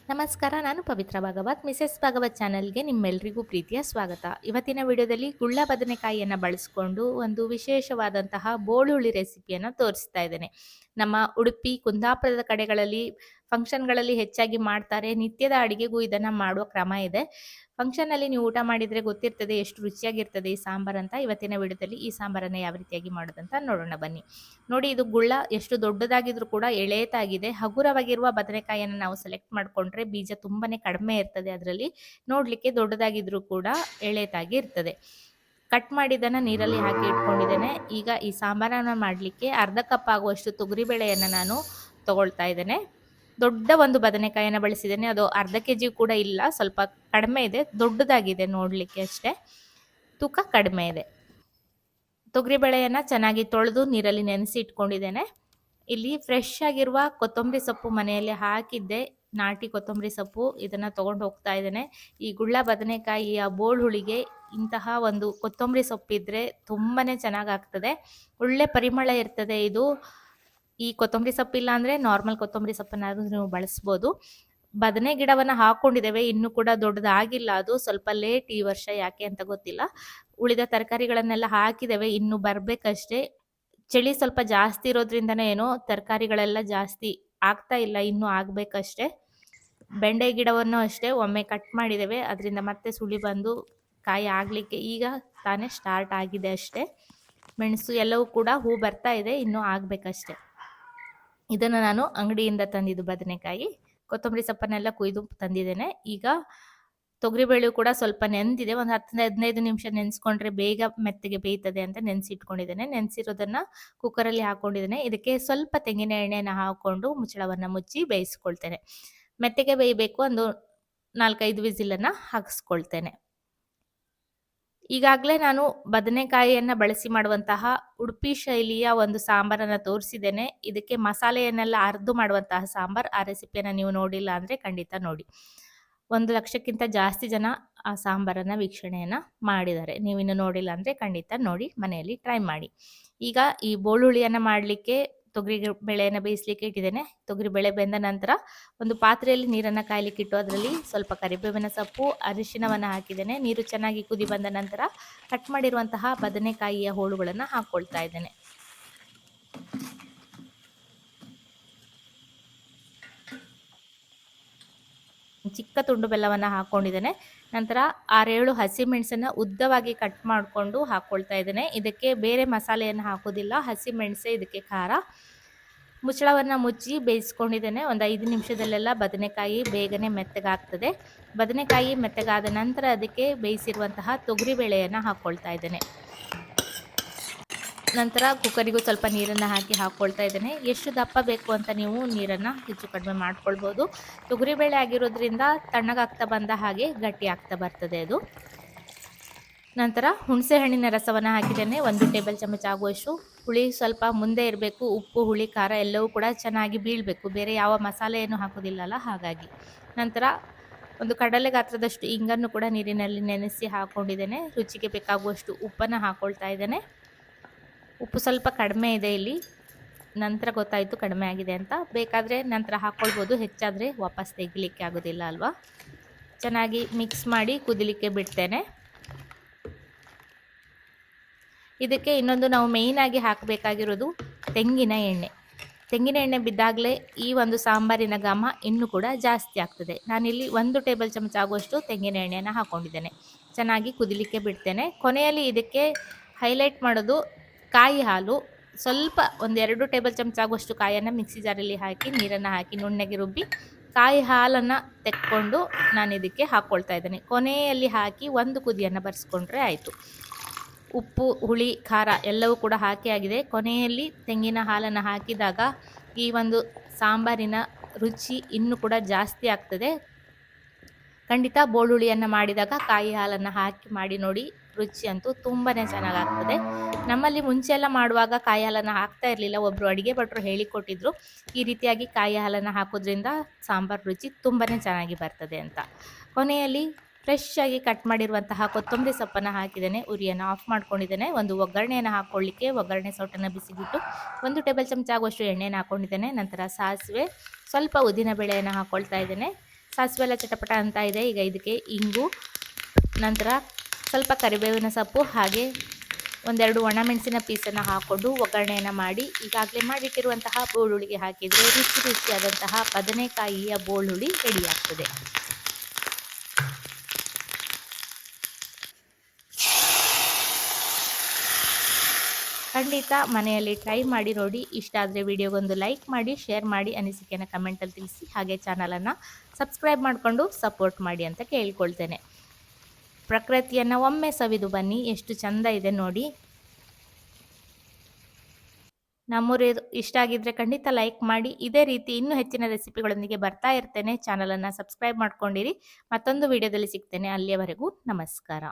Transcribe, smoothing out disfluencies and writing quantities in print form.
ನಮಸ್ಕಾರ. ನಾನು ಪವಿತ್ರ ಭಾಗವತ್. ಮಿಸೆಸ್ ಭಾಗವತ್ ಚಾನಲ್‌ಗೆ ನಿಮ್ಮೆಲ್ರಿಗೂ ಪ್ರೀತಿಯ ಸ್ವಾಗತ. ಇವತ್ತಿನ ವಿಡಿಯೋದಲ್ಲಿ ಗುಳ್ಳ ಬದನೆಕಾಯಿಯನ್ನು ಬಳಸಿಕೊಂಡು ಒಂದು ವಿಶೇಷವಾದಂತಹ ಬೋಳುಳ್ಳಿ ರೆಸಿಪಿಯನ್ನು ತೋರಿಸ್ತಾ ಇದ್ದೇನೆ. ನಮ್ಮ ಉಡುಪಿ, ಕುಂದಾಪುರದ ಕಡೆಗಳಲ್ಲಿ ಫಂಕ್ಷನ್‌ಗಳಲ್ಲಿ ಹೆಚ್ಚಾಗಿ ಮಾಡ್ತಾರೆ. ನಿತ್ಯದ ಅಡಿಗೆಗೂ ಇದನ್ನು ಮಾಡುವ ಕ್ರಮ ಇದೆ. ಫಂಕ್ಷನ್‌ನಲ್ಲಿ ನೀವು ಊಟ ಮಾಡಿದರೆ ಗೊತ್ತಿರ್ತದೆ ಎಷ್ಟು ರುಚಿಯಾಗಿರ್ತದೆ ಈ ಸಾಂಬಾರ್ ಅಂತ. ಇವತ್ತಿನ ವಿಡಿಯೋದಲ್ಲಿ ಈ ಸಾಂಬಾರನ್ನು ಯಾವ ರೀತಿಯಾಗಿ ಮಾಡೋದಂತ ನೋಡೋಣ ಬನ್ನಿ. ನೋಡಿ, ಇದು ಗುಳ್ಳ ಎಷ್ಟು ದೊಡ್ಡದಾಗಿದ್ರೂ ಕೂಡ ಎಳೆತಾಗಿದೆ. ಹಗುರವಾಗಿರುವ ಬದನೆಕಾಯಿಯನ್ನು ನಾವು ಸೆಲೆಕ್ಟ್ ಮಾಡಿಕೊಂಡ್ರೆ ಬೀಜ ತುಂಬಾನೇ ಕಡಿಮೆ ಇರ್ತದೆ ಅದರಲ್ಲಿ. ನೋಡಲಿಕ್ಕೆ ದೊಡ್ಡದಾಗಿದ್ರೂ ಕೂಡ ಎಳೆತಾಗಿ ಇರ್ತದೆ. ಕಟ್ ಮಾಡಿದ್ದನ್ನು ನೀರಲ್ಲಿ ಹಾಕಿ ಇಟ್ಕೊಂಡಿದ್ದೇನೆ. ಈಗ ಈ ಸಾಂಬಾರನ್ನು ಮಾಡಲಿಕ್ಕೆ ಅರ್ಧ ಕಪ್ ಆಗುವಷ್ಟು ತೊಗರಿಬೇಳೆಯನ್ನು ನಾನು ತಗೊಳ್ತಾ ಇದ್ದೇನೆ. ದೊಡ್ಡ ಒಂದು ಬದನೆಕಾಯಿಯನ್ನು ಬಳಸಿದ್ದೇನೆ. ಅದು ಅರ್ಧ ಕೆಜಿ ಕೂಡ ಇಲ್ಲ, ಸ್ವಲ್ಪ ಕಡಿಮೆ ಇದೆ. ದೊಡ್ಡದಾಗಿದೆ ನೋಡಲಿಕ್ಕೆ ಅಷ್ಟೇ, ತೂಕ ಕಡಿಮೆ ಇದೆ. ತೊಗರಿಬೇಳೆಯನ್ನು ಚೆನ್ನಾಗಿ ತೊಳೆದು ನೀರಲ್ಲಿ ನೆನೆಸಿ ಇಟ್ಕೊಂಡಿದ್ದೇನೆ. ಇಲ್ಲಿ ಫ್ರೆಶ್ ಆಗಿರುವ ಕೊತ್ತಂಬರಿ ಸೊಪ್ಪು ಮನೆಯಲ್ಲಿ ಹಾಕಿದ್ದೆ, ನಾಟಿ ಕೊತ್ತಂಬರಿ ಸೊಪ್ಪು. ಇದನ್ನು ತೊಗೊಂಡು ಹೋಗ್ತಾ ಇದ್ದೇನೆ. ಈ ಗುಳ್ಳ ಬದನೆಕಾಯಿಯ ಬೋಳುಳಿಗೆ ಇಂತಹ ಒಂದು ಕೊತ್ತಂಬರಿ ಸೊಪ್ಪಿದ್ರೆ ತುಂಬಾ ಚೆನ್ನಾಗಾಗ್ತದೆ. ಒಳ್ಳೆ ಪರಿಮಳ ಇರ್ತದೆ ಇದು. ಈ ಕೊತ್ತಂಬರಿ ಸೊಪ್ಪಿಲ್ಲ ಅಂದರೆ ನಾರ್ಮಲ್ ಕೊತ್ತಂಬರಿ ಸೊಪ್ಪನ್ನಾದ್ರೂ ನೀವು ಬಳಸ್ಬೋದು. ಬದನೆ ಗಿಡವನ್ನು ಹಾಕೊಂಡಿದ್ದೇವೆ, ಇನ್ನೂ ಕೂಡ ದೊಡ್ಡದಾಗಿಲ್ಲ. ಅದು ಸ್ವಲ್ಪ ಲೇಟ್ ಈ ವರ್ಷ, ಯಾಕೆ ಅಂತ ಗೊತ್ತಿಲ್ಲ. ಉಳಿದ ತರಕಾರಿಗಳನ್ನೆಲ್ಲ ಹಾಕಿದ್ದೇವೆ, ಇನ್ನೂ ಬರಬೇಕಷ್ಟೇ. ಚಳಿ ಸ್ವಲ್ಪ ಜಾಸ್ತಿ ಇರೋದ್ರಿಂದನೇ ಏನೋ ತರಕಾರಿಗಳೆಲ್ಲ ಜಾಸ್ತಿ ಆಗ್ತಾ ಇಲ್ಲ, ಇನ್ನೂ ಆಗಬೇಕಷ್ಟೇ. ಬೆಂಡೆ ಗಿಡವನ್ನು ಅಷ್ಟೇ ಒಮ್ಮೆ ಕಟ್ ಮಾಡಿದ್ದೇವೆ, ಅದರಿಂದ ಮತ್ತೆ ಸುಳಿ ಬಂದು ಕಾಯಿ ಆಗಲಿಕ್ಕೆ ಈಗ ತಾನೇ ಸ್ಟಾರ್ಟ್ ಆಗಿದೆ ಅಷ್ಟೇ. ಮೆಣಸು ಎಲ್ಲವೂ ಕೂಡ ಹೂ ಬರ್ತಾ ಇದೆ, ಇನ್ನೂ ಆಗಬೇಕಷ್ಟೆ. ಇದನ್ನು ನಾನು ಅಂಗಡಿಯಿಂದ ತಂದಿದ್ದು ಬದನೆಕಾಯಿ. ಕೊತ್ತಂಬರಿ ಸೊಪ್ಪನ್ನೆಲ್ಲ ಕುಯ್ದು ತಂದಿದ್ದೇನೆ. ಈಗ ತೊಗರಿಬೇಳೆ ಕೂಡ ಸ್ವಲ್ಪ ನೆಂದಿದೆ. ಒಂದು 10-15 ನಿಮಿಷ ನೆನೆಸ್ಕೊಂಡ್ರೆ ಬೇಗ ಮೆತ್ತಗೆ ಬೇಯ್ತದೆ ಅಂತ ನೆನೆಸಿಟ್ಕೊಂಡಿದ್ದೇನೆ. ನೆನೆಸಿರೋದನ್ನು ಕುಕ್ಕರಲ್ಲಿ ಹಾಕ್ಕೊಂಡಿದ್ದೇನೆ. ಇದಕ್ಕೆ ಸ್ವಲ್ಪ ತೆಂಗಿನ ಎಣ್ಣೆಯನ್ನು ಹಾಕ್ಕೊಂಡು ಮುಚ್ಚಳವನ್ನು ಮುಚ್ಚಿ ಬೇಯಿಸ್ಕೊಳ್ತೇನೆ. ಮೆತ್ತಗೆ ಬೇಯಬೇಕು, ಒಂದು 4-5 ವಿಸಿಲನ್ನು ಹಾಕಿಸ್ಕೊಳ್ತೇನೆ. ಈಗಾಗಲೇ ನಾನು ಬದನೆಕಾಯಿಯನ್ನು ಬಳಸಿ ಮಾಡುವಂತಹ ಉಡುಪಿ ಶೈಲಿಯ ಒಂದು ಸಾಂಬಾರನ್ನು ತೋರಿಸಿದ್ದೇನೆ. ಇದಕ್ಕೆ ಮಸಾಲೆಯನ್ನೆಲ್ಲ ಅರ್ದು ಮಾಡುವಂತಹ ಸಾಂಬಾರ್. ಆ ರೆಸಿಪಿಯನ್ನು ನೀವು ನೋಡಿಲ್ಲ ಅಂದರೆ ಖಂಡಿತ ನೋಡಿ. 1 ಲಕ್ಷಕ್ಕಿಂತ ಜಾಸ್ತಿ ಜನ ಆ ಸಾಂಬಾರನ್ನು ವೀಕ್ಷಣೆಯನ್ನು ಮಾಡಿದ್ದಾರೆ. ನೀವಿನ್ನು ನೋಡಿಲ್ಲ ಅಂದರೆ ಖಂಡಿತ ನೋಡಿ, ಮನೆಯಲ್ಲಿ ಟ್ರೈ ಮಾಡಿ. ಈಗ ಈ ಬೋಳುಳ್ಳಿಯನ್ನು ಮಾಡಲಿಕ್ಕೆ ತೊಗರಿ ಬೇಳೆಯನ್ನು ಬೇಯಿಸಲಿಕ್ಕೆ ಇಟ್ಟಿದ್ದೇನೆ. ತೊಗರಿ ಬೇಳೆ ಬೆಂದ ನಂತರ ಒಂದು ಪಾತ್ರೆಯಲ್ಲಿ ನೀರನ್ನು ಕಾಯಲಿಕ್ಕೆ ಇಟ್ಟು ಅದರಲ್ಲಿ ಸ್ವಲ್ಪ ಕರಿಬೇವಿನ ಸೊಪ್ಪು, ಅರಿಶಿನವನ್ನು ಹಾಕಿದ್ದೇನೆ. ನೀರು ಚೆನ್ನಾಗಿ ಕುದಿ ಬಂದ ನಂತರ ಕಟ್ ಮಾಡಿರುವಂತಹ ಬದನೆಕಾಯಿಯ ಹೋಳುಗಳನ್ನು ಹಾಕ್ಕೊಳ್ತಾ ಇದ್ದೇನೆ. ಚಿಕ್ಕ ತುಂಡು ಬೆಲ್ಲವನ್ನು ಹಾಕ್ಕೊಂಡಿದ್ದೇನೆ. ನಂತರ 6-7 ಹಸಿಮೆಣಸನ್ನು ಉದ್ದವಾಗಿ ಕಟ್ ಮಾಡಿಕೊಂಡು ಹಾಕ್ಕೊಳ್ತಾ ಇದ್ದೇನೆ. ಇದಕ್ಕೆ ಬೇರೆ ಮಸಾಲೆಯನ್ನು ಹಾಕೋದಿಲ್ಲ, ಹಸಿಮೆಣಸೆ ಇದಕ್ಕೆ ಖಾರ. ಮುಚ್ಚಳವನ್ನು ಮುಚ್ಚಿ ಬೇಯಿಸ್ಕೊಂಡಿದ್ದೇನೆ. ಒಂದು 5 ನಿಮಿಷದಲ್ಲೆಲ್ಲ ಬದನೆಕಾಯಿ ಬೇಗನೆ ಮೆತ್ತಗಾಗ್ತದೆ. ಬದನೆಕಾಯಿ ಮೆತ್ತಗಾದ ನಂತರ ಅದಕ್ಕೆ ಬೇಯಿಸಿರುವಂತಹ ತೊಗರಿಬೇಳೆಯನ್ನು ಹಾಕ್ಕೊಳ್ತಾ ಇದ್ದೇನೆ. ನಂತರ ಕುಕ್ಕರಿಗೂ ಸ್ವಲ್ಪ ನೀರನ್ನು ಹಾಕಿ ಹಾಕ್ಕೊಳ್ತಾ ಇದ್ದೇನೆ. ಎಷ್ಟು ದಪ್ಪ ಬೇಕು ಅಂತ ನೀವು ನೀರನ್ನು ಹೆಚ್ಚು ಕಡಿಮೆ ಮಾಡ್ಕೊಳ್ಬೋದು. ತೊಗರಿಬೇಳೆ ಆಗಿರೋದ್ರಿಂದ ತಣ್ಣಗಾಗ್ತಾ ಬಂದ ಹಾಗೆ ಗಟ್ಟಿ ಆಗ್ತಾ ಬರ್ತದೆ ಅದು. ನಂತರ ಹುಣಸೆ ಹಣ್ಣಿನ ರಸವನ್ನು ಹಾಕಿದ್ದೇನೆ. 1 ಟೇಬಲ್ ಚಮಚ ಆಗುವಷ್ಟು. ಹುಳಿ ಸ್ವಲ್ಪ ಮುಂದೆ ಇರಬೇಕು. ಉಪ್ಪು, ಹುಳಿ, ಖಾರ ಎಲ್ಲವೂ ಕೂಡ ಚೆನ್ನಾಗಿ ಬೀಳಬೇಕು. ಬೇರೆ ಯಾವ ಮಸಾಲೆಯನ್ನು ಹಾಕೋದಿಲ್ಲಲ್ಲ, ಹಾಗಾಗಿ. ನಂತರ ಒಂದು ಕಡಲೆ ಗಾತ್ರದಷ್ಟು ಇಂಗನ್ನು ಕೂಡ ನೀರಿನಲ್ಲಿ ನೆನೆಸಿ ಹಾಕ್ಕೊಂಡಿದ್ದೇನೆ. ರುಚಿಗೆ ಬೇಕಾಗುವಷ್ಟು ಉಪ್ಪನ್ನು ಹಾಕ್ಕೊಳ್ತಾ ಇದ್ದೇನೆ. ಉಪ್ಪು ಸ್ವಲ್ಪ ಕಡಿಮೆ ಇದೆ ಇಲ್ಲಿ, ನಂತರ ಗೊತ್ತಾಯಿತು ಕಡಿಮೆ ಆಗಿದೆ ಅಂತ. ಬೇಕಾದರೆ ನಂತರ ಹಾಕ್ಕೊಳ್ಬೋದು, ಹೆಚ್ಚಾದರೆ ವಾಪಸ್ ತೆಗಿಲಿಕ್ಕೆ ಆಗೋದಿಲ್ಲ ಅಲ್ವಾ. ಚೆನ್ನಾಗಿ ಮಿಕ್ಸ್ ಮಾಡಿ ಕುದಿಲಿಕ್ಕೆ ಬಿಡ್ತೇನೆ. ಇದಕ್ಕೆ ಇನ್ನೊಂದು ನಾವು ಮೇಯ್ನಾಗಿ ಹಾಕಬೇಕಾಗಿರೋದು ತೆಂಗಿನ ಎಣ್ಣೆ. ತೆಂಗಿನ ಎಣ್ಣೆ ಬಿದ್ದಾಗಲೇ ಈ ಒಂದು ಸಾಂಬಾರಿನ ಘಮ ಇನ್ನೂ ಕೂಡ ಜಾಸ್ತಿ ಆಗ್ತದೆ. ನಾನಿಲ್ಲಿ 1 ಟೇಬಲ್ ಚಮಚ ಆಗುವಷ್ಟು ತೆಂಗಿನ ಎಣ್ಣೆಯನ್ನು ಹಾಕ್ಕೊಂಡಿದ್ದೇನೆ. ಚೆನ್ನಾಗಿ ಕುದಿಲಿಕ್ಕೆ ಬಿಡ್ತೇನೆ. ಕೊನೆಯಲ್ಲಿ ಇದಕ್ಕೆ ಹೈಲೈಟ್ ಮಾಡೋದು ಕಾಯಿ ಹಾಲು. ಸ್ವಲ್ಪ 1-2 ಟೇಬಲ್ ಚಮಚ ಆಗುವಷ್ಟು ಕಾಯನ್ನು ಮಿಕ್ಸಿ ಜಾರಲ್ಲಿ ಹಾಕಿ ನೀರನ್ನು ಹಾಕಿ ನುಣ್ಣಗೆ ರುಬ್ಬಿ ಕಾಯಿ ಹಾಲನ್ನು ತೆಕ್ಕೊಂಡು ನಾನು ಇದಕ್ಕೆ ಹಾಕ್ಕೊಳ್ತಾ ಇದ್ದೇನೆ. ಕೊನೆಯಲ್ಲಿ ಹಾಕಿ ಒಂದು ಕುದಿಯನ್ನು ಬರೆಸ್ಕೊಂಡ್ರೆ ಆಯಿತು. ಉಪ್ಪು, ಹುಳಿ, ಖಾರ ಎಲ್ಲವೂ ಕೂಡ ಹಾಕಿ ಆಗಿದೆ. ಕೊನೆಯಲ್ಲಿ ತೆಂಗಿನ ಹಾಲನ್ನು ಹಾಕಿದಾಗ ಈ ಒಂದು ಸಾಂಬಾರಿನ ರುಚಿ ಇನ್ನೂ ಕೂಡ ಜಾಸ್ತಿ ಆಗ್ತದೆ. ಖಂಡಿತ ಬೋಳುಳ್ಳಿಯನ್ನು ಮಾಡಿದಾಗ ಕಾಯಿ ಹಾಲನ್ನು ಹಾಕಿ ಮಾಡಿ ನೋಡಿ, ರುಚಿ ಅಂತೂ ತುಂಬಾ ಚೆನ್ನಾಗಾಗ್ತದೆ. ನಮ್ಮಲ್ಲಿ ಮುಂಚೆ ಎಲ್ಲ ಮಾಡುವಾಗ ಕಾಯಿ ಹಾಲನ್ನು ಹಾಕ್ತಾ ಇರಲಿಲ್ಲ. ಒಬ್ಬರು ಅಡುಗೆ ಭಟ್ರು ಹೇಳಿಕೊಟ್ಟಿದ್ರು, ಈ ರೀತಿಯಾಗಿ ಕಾಯಿ ಹಾಲನ್ನು ಹಾಕೋದ್ರಿಂದ ಸಾಂಬಾರು ರುಚಿ ತುಂಬಾ ಚೆನ್ನಾಗಿ ಬರ್ತದೆ ಅಂತ. ಕೊನೆಯಲ್ಲಿ ಫ್ರೆಶ್ ಆಗಿ ಕಟ್ ಮಾಡಿರುವಂತಹ ಕೊತ್ತಂಬರಿ ಸೊಪ್ಪನ್ನು ಹಾಕಿದ್ದೇನೆ. ಉರಿಯನ್ನು ಆಫ್ ಮಾಡ್ಕೊಂಡಿದ್ದೇನೆ. ಒಂದು ಒಗ್ಗರಣೆಯನ್ನು ಹಾಕ್ಕೊಳ್ಳಿಕ್ಕೆ ಒಗ್ಗರಣೆ ಸೌಟನ್ನು ಬಿಸಿಬಿಟ್ಟು 1 ಟೇಬಲ್ ಚಮಚ ಆಗುವಷ್ಟು ಎಣ್ಣೆಯನ್ನು ಹಾಕ್ಕೊಂಡಿದ್ದೇನೆ. ನಂತರ ಸಾಸಿವೆ, ಸ್ವಲ್ಪ ಉದ್ದಿನ ಬೇಳೆಯನ್ನು ಹಾಕ್ಕೊಳ್ತಾ ಇದ್ದೇನೆ. ಸಾಸಿವೆ ಎಲ್ಲ ಚಟಪಟ ಅಂತ ಇದೆ. ಈಗ ಇದಕ್ಕೆ ಇಂಗು, ನಂತರ ಸ್ವಲ್ಪ ಕರಿಬೇವಿನ ಸೊಪ್ಪು ಹಾಗೆ ಒಂದೆರಡು ಒಣಮೆಣಸಿನ ಪೀಸನ್ನು ಹಾಕ್ಕೊಂಡು ಒಗ್ಗರಣೆಯನ್ನು ಮಾಡಿ ಈಗಾಗಲೇ ಮಾಡಿಟ್ಟಿರುವಂತಹ ಬೋಳುಳ್ಳಿಗೆ ಹಾಕಿದರೆ ರುಚಿ ರುಚಿಯಾದಂತಹ ಬದನೆಕಾಯಿಯ ಬೋಳುಳ್ಳಿ ರೆಡಿಯಾಗ್ತದೆ. ಖಂಡಿತ ಮನೆಯಲ್ಲಿ ಟ್ರೈ ಮಾಡಿ ನೋಡಿ. ಇಷ್ಟ ಆದರೆ ವಿಡಿಯೋಗೊಂದು ಲೈಕ್ ಮಾಡಿ, ಶೇರ್ ಮಾಡಿ, ಅನಿಸಿಕೆಯನ್ನು ಕಮೆಂಟಲ್ಲಿ ತಿಳಿಸಿ. ಹಾಗೆ ಚಾನಲನ್ನು ಸಬ್ಸ್ಕ್ರೈಬ್ ಮಾಡಿಕೊಂಡು ಸಪೋರ್ಟ್ ಮಾಡಿ ಅಂತ ಕೇಳ್ಕೊಳ್ತೇನೆ. ಪ್ರಕೃತಿಯನ್ನು ಒಮ್ಮೆ ಸವಿದು ಬನ್ನಿ, ಎಷ್ಟು ಚಂದ ಇದೆ ನೋಡಿ. ನಮ್ಮೂರು ಇಷ್ಟ ಆಗಿದ್ರೆ ಖಂಡಿತ ಲೈಕ್ ಮಾಡಿ. ಇದೇ ರೀತಿ ಇನ್ನೂ ಹೆಚ್ಚಿನ ರೆಸಿಪಿಗಳೊಂದಿಗೆ ಬರ್ತಾ ಇರ್ತೇನೆ. ಚಾನಲನ್ನು ಸಬ್ಸ್ಕ್ರೈಬ್ ಮಾಡ್ಕೊಂಡಿರಿ. ಮತ್ತೊಂದು ವಿಡಿಯೋದಲ್ಲಿ ಸಿಗ್ತೇನೆ. ಅಲ್ಲಿಯವರೆಗೂ ನಮಸ್ಕಾರ.